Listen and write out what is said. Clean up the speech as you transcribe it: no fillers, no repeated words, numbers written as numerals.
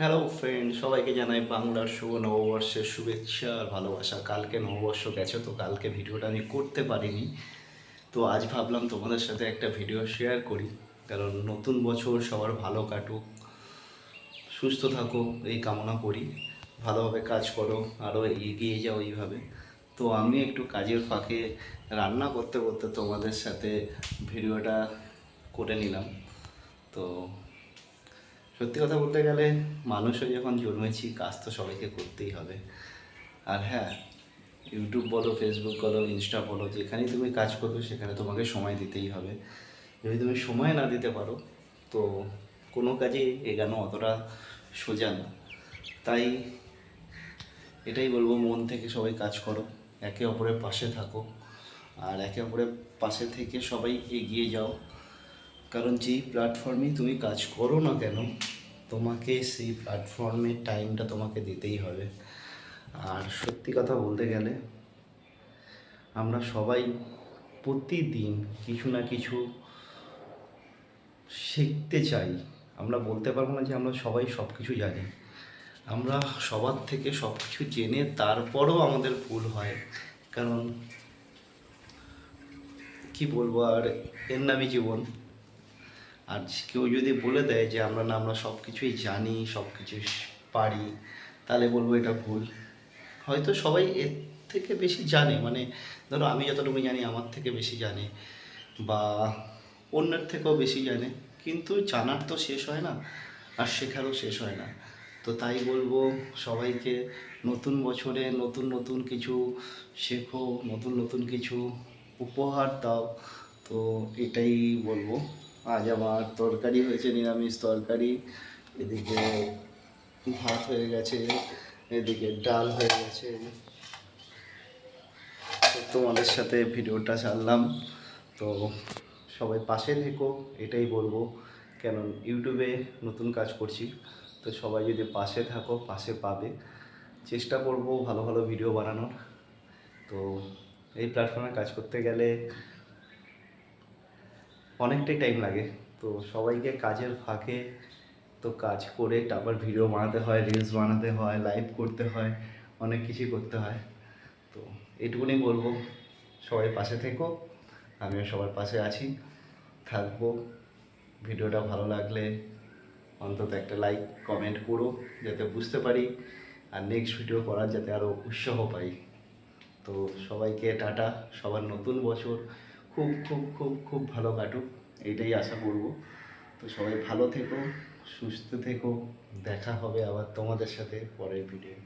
Hello friend, সবাইকে জানাই বাংলার শুভ নববর্ষের শুভেচ্ছা আর ভালোবাসা। কালকে নববর্ষ গেছে, তো কালকে ভিডিওটা আমি করতে পারিনি। তো আজ ভাবলাম তোমাদের সাথে একটা ভিডিও শেয়ার করি, কারণ নতুন বছর সবার ভালো কাটুক, সুস্থ থাকো এই কামনা করি। ভালোভাবে কাজ করো, আরও এগিয়ে যাও এইভাবে। তো আমি একটু কাজের ফাঁকে রান্না করতে করতে তোমাদের সাথে ভিডিওটা করে নিলাম। তো সত্যি কথা বলতে গেলে, মানুষ হয়ে যখন জন্মেছি, কাজ তো সবাইকে করতেই হবে। আর হ্যাঁ, ইউটিউব বলো, ফেসবুক বলো, ইনস্টা বলো, যেখানেই তুমি কাজ করবে সেখানে তোমাকে সময় দিতেই হবে। যদি তুমি সময় না দিতে পারো, তো কোনো কাজে এগানো অতটা সোজা না। তাই এটাই বলবো, মন থেকে সবাই কাজ করো, একে অপরের পাশে থাকো, আর একে অপরের পাশে থেকে সবাই এগিয়ে যাও। কারণ যেই প্ল্যাটফর্মেই তুমি কাজ করো না কেন, তোমাকে সেই প্ল্যাটফর্মের টাইমটা তোমাকে দিতেই হবে। আর সত্যি কথা বলতে গেলে, আমরা সবাই প্রতিদিন কিছু না কিছু শিখতে চাই। আমরা বলতে পারবো না যে আমরা সবাই সব কিছু জানি। আমরা সবার থেকে সব কিছু জেনে তারপরও আমাদের ভুল হয়। কারণ কি বলবো, আর এর নামই জীবন। আর কেউ যদি বলে দেয় যে আমরা সব কিছুই জানি, সব কিছু পারি, তাহলে বলবো এটা ভুল। হয়তো সবাই এর থেকে বেশি জানে, মানে ধরো আমি যতটুকু জানি আমার থেকে বেশি জানে, বা অন্যের থেকেও বেশি জানে, কিন্তু জানার তো শেষ হয় না, আর শেখারও শেষ হয় না। তো তাই বলবো সবাইকে, নতুন বছরে নতুন নতুন কিছু শেখো, নতুন নতুন কিছু উপহার দাও। তো এটাই বলবো। আজ আমার তরকারি হয়েছে, নিরামিষ তরকারি। এদিকে ভাত হয়ে গেছে, এদিকে ডাল হয়ে গেছে। তো তোমাদের সাথে ভিডিওটা ছাড়লাম। তো সবাই পাশে থেকো, এটাই বলবো। কেন, ইউটিউবে নতুন কাজ করছি, তো সবাই যদি পাশে থাকো, পাশে পাবে। চেষ্টা করব ভালো ভালো ভিডিও বানানোর। তো এই প্ল্যাটফর্মে কাজ করতে গেলে অনেকটাই টাইম লাগে। তো সবাইকে কাজের ফাঁকে তো কাজ করে তারপর ভিডিও বানাতে হয়, রিলস বানাতে হয়, লাইভ করতে হয়, অনেক কিছুই করতে হয়। তো এইটুকুনি বলবো, সবাই পাশে থেকো, আমিও সবার পাশে আছি, থাকবো। ভিডিওটা ভালো লাগলে অন্তত একটা লাইক কমেন্ট করো, যাতে বুঝতে পারি আর নেক্সট ভিডিও করার যাতে আরও উৎসাহ পাই। তো সবাইকে টাটা। সবার নতুন বছর খুব খুব খুব খুব ভালো কাটুক, এইটাই আশা করব। তো সবাই ভালো থেকো, সুস্থ থেকো। দেখা হবে আবার তোমাদের সাথে পরের ভিডিও।